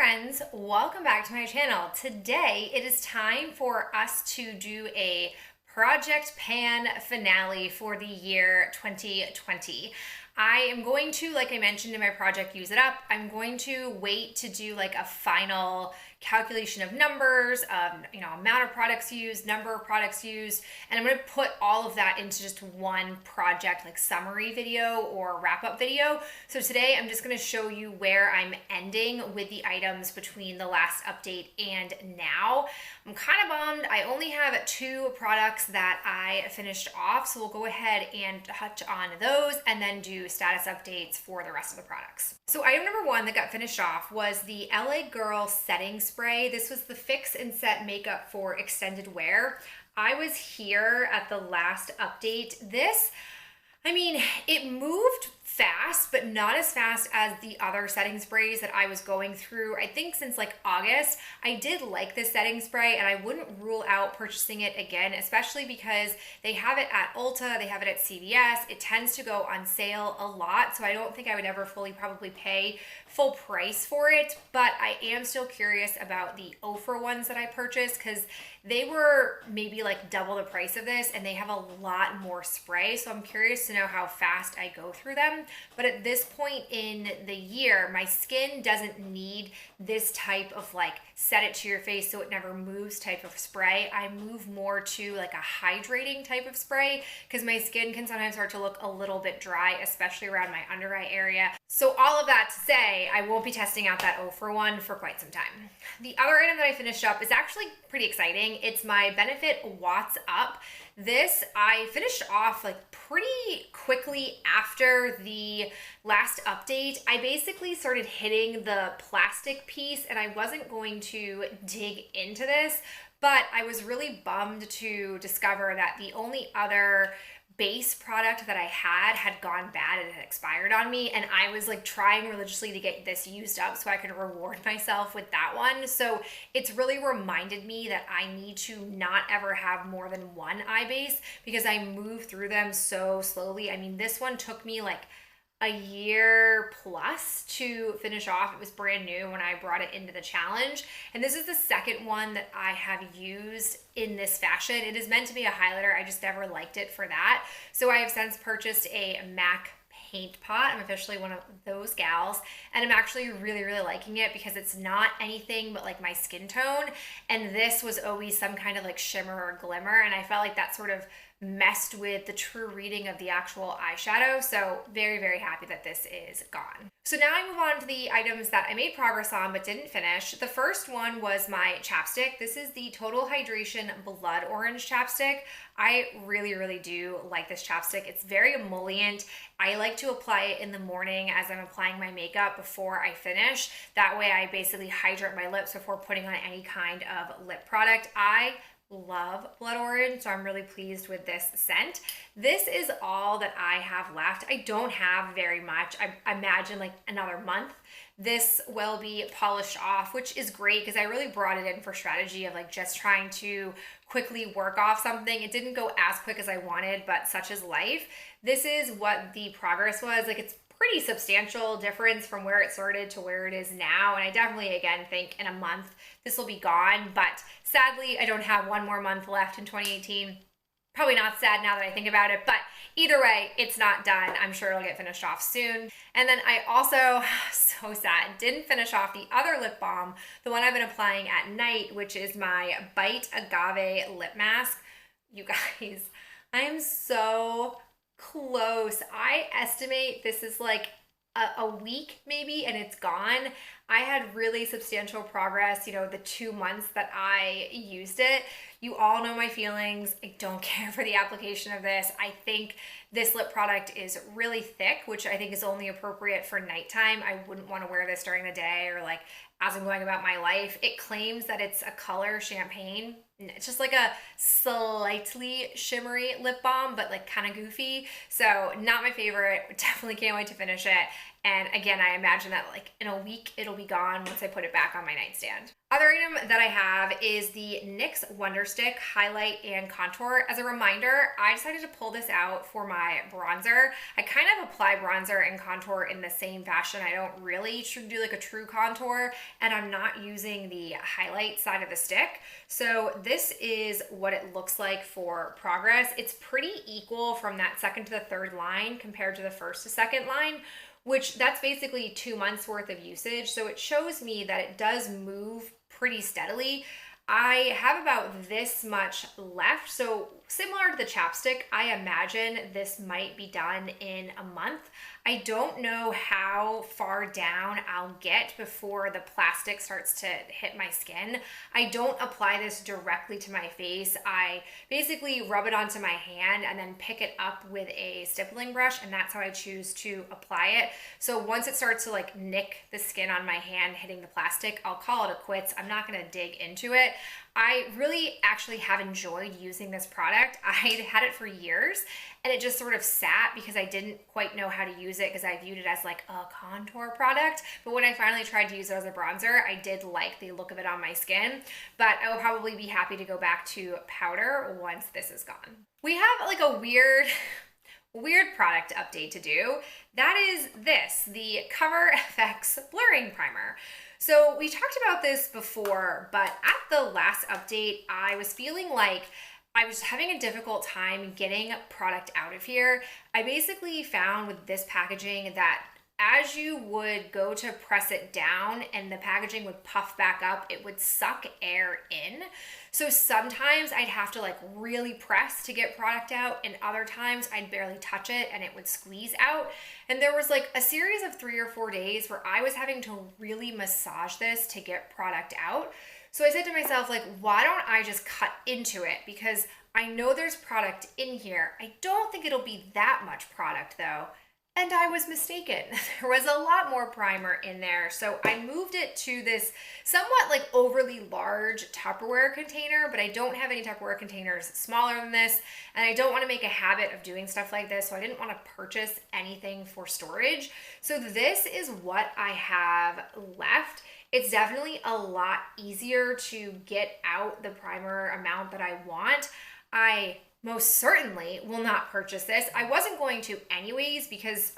friends, welcome back to my channel. Today it is time for us to do a project pan finale for the year 2020. I am going to, like I mentioned in my project Use It Up, I'm going to wait to do like a final calculation of numbers, amount of products used, number of products used, and I'm going to put all of that into just one project like summary video or wrap up video. So today I'm just going to show you where I'm ending with the items between the last update and now. I'm kind of bummed. I only have 2 products that I finished off, so we'll go ahead and touch on those and then do status updates for the rest of the products. So item number 1 that got finished off was the LA Girl setting spray. This was the Fix and Set makeup for extended wear. I was here at the last update. It moved fast, but not as fast as the other setting sprays that I was going through. I think since like August, I did like this setting spray and I wouldn't rule out purchasing it again, especially because they have it at Ulta, they have it at CVS. It tends to go on sale a lot, so I don't think I would ever fully probably pay full price for it, but I am still curious about the Ofra ones that I purchased because they were maybe like double the price of this and they have a lot more spray, so I'm curious to know how fast I go through them. But at this point in the year, my skin doesn't need this type of like set it to your face so it never moves type of spray. I move more to like a hydrating type of spray because my skin can sometimes start to look a little bit dry, especially around my under eye area. So all of that to say, I won't be testing out that Ofra one for quite some time. The other item that I finished up is actually pretty exciting. It's my Benefit Watts Up. This I finished off like pretty quickly after the last update. I basically started hitting the plastic piece and I wasn't going to dig into this, but I was really bummed to discover that the only other base product that I had gone bad and had expired on me, and I was like trying religiously to get this used up so I could reward myself with that one. So it's really reminded me that I need to not ever have more than one eye base because I move through them so slowly. I mean, this one took me like a year plus to finish off. It was brand new when I brought it into the challenge. And this is the second one that I have used in this fashion. It is meant to be a highlighter. I just never liked it for that. So I have since purchased a MAC paint pot. I'm officially one of those gals, and I'm actually really, really liking it because it's not anything but like my skin tone. And this was always some kind of like shimmer or glimmer. And I felt like that sort of messed with the true reading of the actual eyeshadow. So very, very happy that this is gone. So now I move on to the items that I made progress on but didn't finish. The first one was my chapstick. This is the Total Hydration Blood Orange chapstick. I really, really do like this chapstick. It's very emollient. I like to apply it in the morning as I'm applying my makeup before I finish. That way I basically hydrate my lips before putting on any kind of lip product. I love blood orange, so I'm really pleased with this scent. This is all that I have left. I don't have very much. I imagine like another month. This will be polished off, which is great because I really brought it in for strategy of like just trying to quickly work off something. It didn't go as quick as I wanted, but such is life. This is what the progress was. Like, it's pretty substantial difference from where it started to where it is now. And I definitely, again, think in a month this will be gone. But sadly, I don't have one more month left in 2018. Probably not sad now that I think about it, but either way, it's not done. I'm sure it'll get finished off soon. And then I also, so sad, didn't finish off the other lip balm, the one I've been applying at night, which is my Bite Agave Lip Mask. You guys, I am so close. I estimate this is like a week maybe and it's gone. I had really substantial progress, the 2 months that I used it. You all know my feelings. I don't care for the application of this. I think this lip product is really thick, which I think is only appropriate for nighttime. I wouldn't want to wear this during the day or like as I'm going about my life. It claims that it's a color champagne. It's just like a slightly shimmery lip balm, but like kind of goofy. So not my favorite. Definitely can't wait to finish it. And again, I imagine that like in a week, it'll be gone once I put it back on my nightstand. Other item that I have is the NYX Wonder Stick Highlight and Contour. As a reminder, I decided to pull this out for my bronzer. I kind of apply bronzer and contour in the same fashion. I don't really do like a true contour, and I'm not using the highlight side of the stick. So this is what it looks like for progress. It's pretty equal from that second to the third line compared to the first to second line, which that's basically 2 months worth of usage. So it shows me that it does move pretty steadily. I have about this much left. So similar to the chapstick, I imagine this might be done in a month. I don't know how far down I'll get before the plastic starts to hit my skin. I don't apply this directly to my face. I basically rub it onto my hand and then pick it up with a stippling brush, and that's how I choose to apply it. So once it starts to like nick the skin on my hand hitting the plastic, I'll call it a quits. I'm not gonna dig into it. I really actually have enjoyed using this product. I had it for years and it just sort of sat because I didn't quite know how to use it because I viewed it as like a contour product. But when I finally tried to use it as a bronzer, I did like the look of it on my skin. But I will probably be happy to go back to powder once this is gone. We have like a weird product update to do. That is this, the Cover FX Blurring Primer. So we talked about this before, but at the last update, I was feeling like I was having a difficult time getting product out of here. I basically found with this packaging that as you would go to press it down and the packaging would puff back up, it would suck air in. So sometimes I'd have to like really press to get product out, and other times I'd barely touch it and it would squeeze out. And there was like a series of 3 or 4 days where I was having to really massage this to get product out. So I said to myself, like, why don't I just cut into it? Because I know there's product in here. I don't think it'll be that much product though. And I was mistaken. There was a lot more primer in there. So I moved it to this somewhat like overly large Tupperware container, but I don't have any Tupperware containers smaller than this. And I don't want to make a habit of doing stuff like this. So I didn't want to purchase anything for storage. So this is what I have left. It's definitely a lot easier to get out the primer amount that I want. I most certainly will not purchase this. I wasn't going to anyways because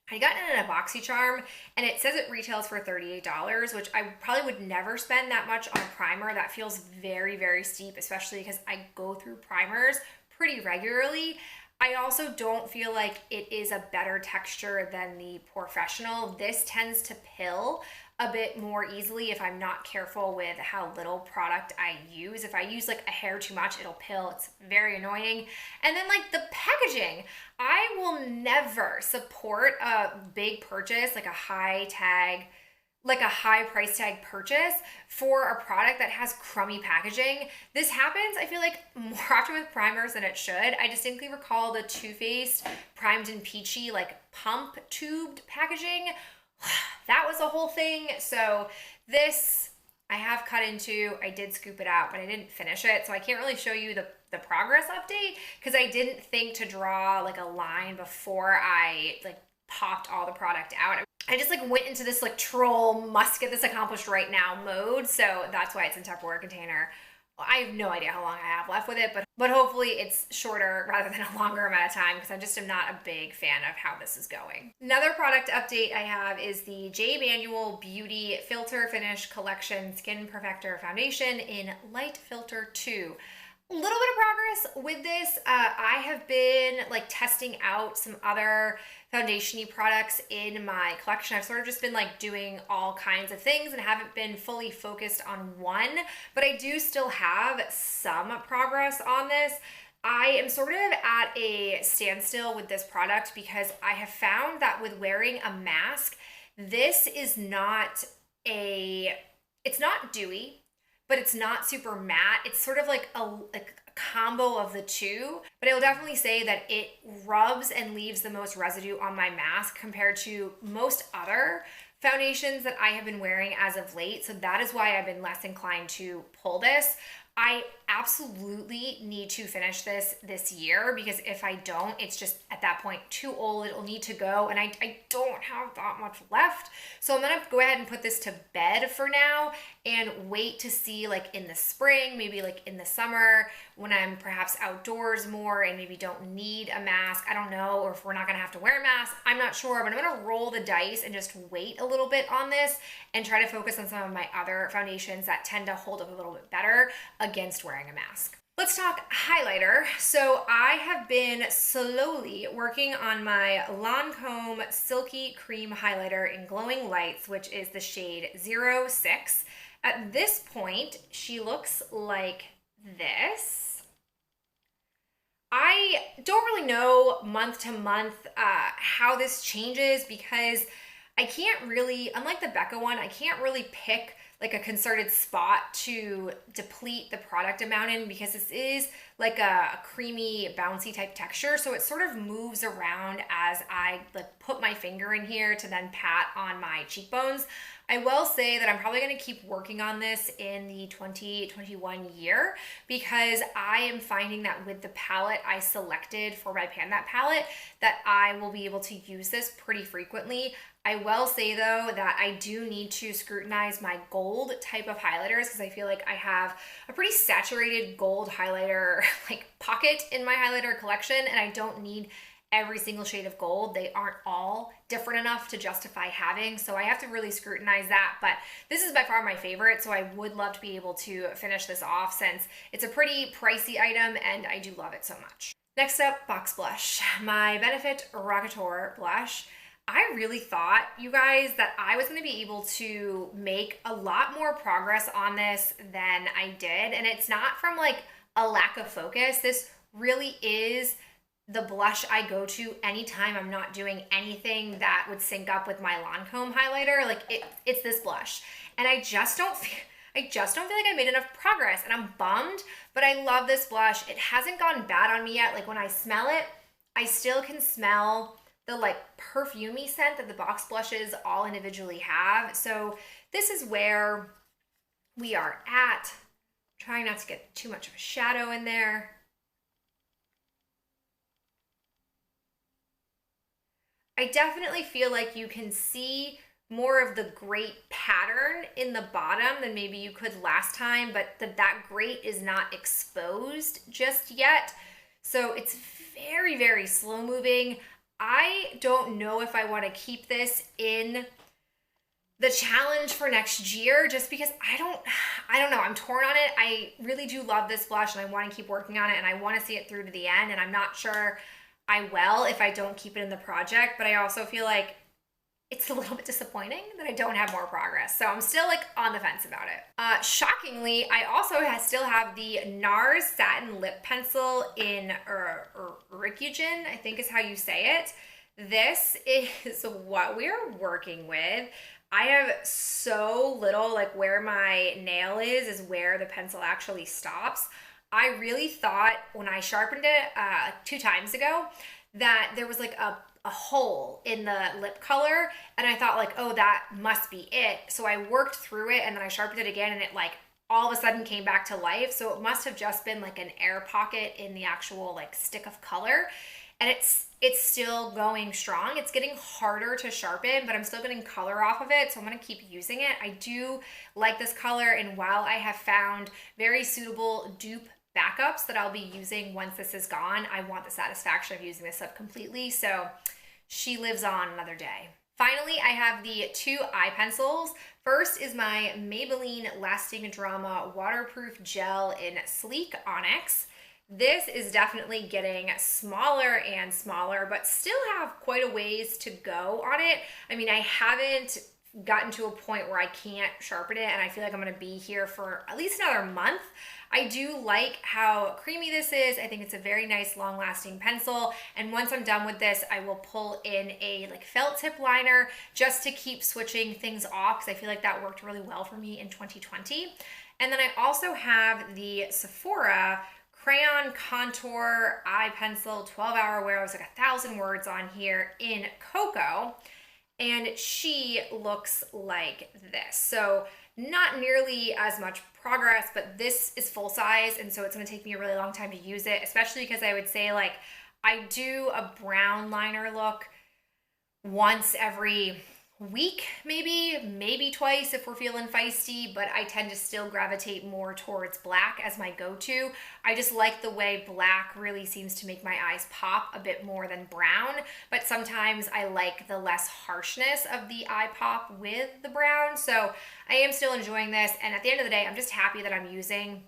I got it in a BoxyCharm and it says it retails for $38, which I probably would never spend that much on a primer. That feels very, very steep, especially because I go through primers pretty regularly. I also don't feel like it is a better texture than the Professional. This tends to pill a bit more easily if I'm not careful with how little product I use. If I use like a hair too much, it'll pill. It's very annoying. And then like the packaging, I will never support a big purchase, like a high price tag purchase for a product that has crummy packaging. This happens, I feel like, more often with primers than it should. I distinctly recall the Too Faced Primed and Peachy like pump tubed packaging. That was a whole thing. So this I have cut into. I did scoop it out, but I didn't finish it. So I can't really show you the progress update because I didn't think to draw like a line before I like popped all the product out. I just like went into this like troll must get this accomplished right now mode. So that's why it's in Tupperware container. I have no idea how long I have left with it, but hopefully it's shorter rather than a longer amount of time because I just am not a big fan of how this is going. Another product update I have is the J. Manual Beauty Filter Finish Collection Skin Perfector Foundation in Light Filter 2. A little bit of progress with this. I have been like testing out some other foundation-y products in my collection. I've sort of just been like doing all kinds of things and haven't been fully focused on one, but I do still have some progress on this. I am sort of at a standstill with this product because I have found that with wearing a mask, this is it's not dewy, but it's not super matte. It's sort of like a combo of the two, but I will definitely say that it rubs and leaves the most residue on my mask compared to most other foundations that I have been wearing as of late. So that is why I've been less inclined to pull this. I absolutely need to finish this year, because if I don't, it's just at that point too old. It'll need to go, and I don't have that much left. So I'm gonna go ahead and put this to bed for now and wait to see, like in the spring, maybe like in the summer, when I'm perhaps outdoors more and maybe don't need a mask. I don't know, or if we're not gonna have to wear a mask. I'm not sure, but I'm gonna roll the dice and just wait a little bit on this and try to focus on some of my other foundations that tend to hold up a little bit better against wearing a mask. Let's talk highlighter. So I have been slowly working on my Lancome Silky Cream Highlighter in Glowing Lights, which is the shade 06. At this point, she looks like this. I don't really know month to month how this changes, because I can't really, unlike the Becca one, I can't really pick like a concerted spot to deplete the product amount in, because this is like a creamy, bouncy type texture. So it sort of moves around as I like put my finger in here to then pat on my cheekbones. I will say that I'm probably going to keep working on this in the 2021 year, because I am finding that with the palette I selected for my Pan That palette, that I will be able to use this pretty frequently. I will say though that I do need to scrutinize my gold type of highlighters, because I feel like I have a pretty saturated gold highlighter like pocket in my highlighter collection, and I don't need every single shade of gold. They aren't all different enough to justify having, so I have to really scrutinize that. But this is by far my favorite, so I would love to be able to finish this off, since it's a pretty pricey item and I do love it so much. Next up, Box Blush, my Benefit Rockateur blush. I really thought, you guys, that I was going to be able to make a lot more progress on this than I did, and it's not from like a lack of focus. This really is the blush I go to anytime I'm not doing anything that would sync up with my Lancome highlighter. Like it's this blush, and I just don't feel like I made enough progress, and I'm bummed. But I love this blush. It hasn't gone bad on me yet. Like when I smell it, I still can smell the like perfumey scent that the box blushes all individually have. So this is where we are at. Trying not to get too much of a shadow in there. I definitely feel like you can see more of the grate pattern in the bottom than maybe you could last time, but that grate is not exposed just yet. So it's very, very slow moving. I don't know if I want to keep this in the challenge for next year, just because I don't know. I'm torn on it. I really do love this blush, and I want to keep working on it, and I want to see it through to the end, and I'm not sure I will if I don't keep it in the project, but I also feel like it's a little bit disappointing that I don't have more progress. So I'm still like on the fence about it. Shockingly, I also still have the NARS Satin Lip Pencil in Rikugen, I think is how you say it. This is what we're working with. I have so little, like where my nail is where the pencil actually stops. I really thought when I sharpened it 2 times ago that there was like a hole in the lip color, and I thought like, oh, that must be it. So I worked through it, and then I sharpened it again, and it like all of a sudden came back to life. So it must have just been like an air pocket in the actual like stick of color, and it's still going strong. It's getting harder to sharpen, but I'm still getting color off of it, so I'm gonna keep using it. I do like this color, and while I have found very suitable dupe backups that I'll be using once this is gone, I want the satisfaction of using this up completely, so she lives on another day. Finally, I have the 2 eye pencils. First is my Maybelline Lasting Drama Waterproof Gel in Sleek Onyx. This is definitely getting smaller and smaller, but still have quite a ways to go on it. I mean, I haven't gotten to a point where I can't sharpen it, and I feel like I'm gonna be here for at least another month. I do like how creamy this is. I think it's a very nice long-lasting pencil, and once I'm done with this, I will pull in a like felt tip liner just to keep switching things off, because I feel like that worked really well for me in 2020. And then I also have the Sephora Crayon Contour Eye Pencil 12-hour wear. I was like 1,000 words on here in Cocoa, and she looks like this. So not nearly as much progress, but this is full size, and so it's going to take me a really long time to use it, especially because I would say like I do a brown liner look once every week, maybe twice if we're feeling feisty, but I tend to still gravitate more towards black as my go-to. I just like the way black really seems to make my eyes pop a bit more than brown, but sometimes I like the less harshness of the eye pop with the brown. So I am still enjoying this, and at the end of the day, I'm just happy that I'm using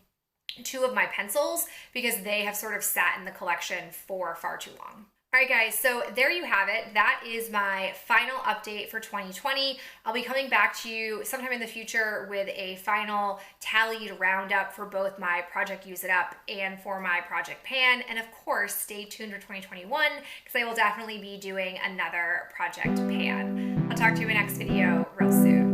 two of my pencils because they have sort of sat in the collection for far too long. All right, guys, so there you have it. That is my final update for 2020. I'll be coming back to you sometime in the future with a final tallied roundup for both my Project Use It Up and for my Project Pan. And of course, stay tuned for 2021 because I will definitely be doing another Project Pan. I'll talk to you in my next video real soon.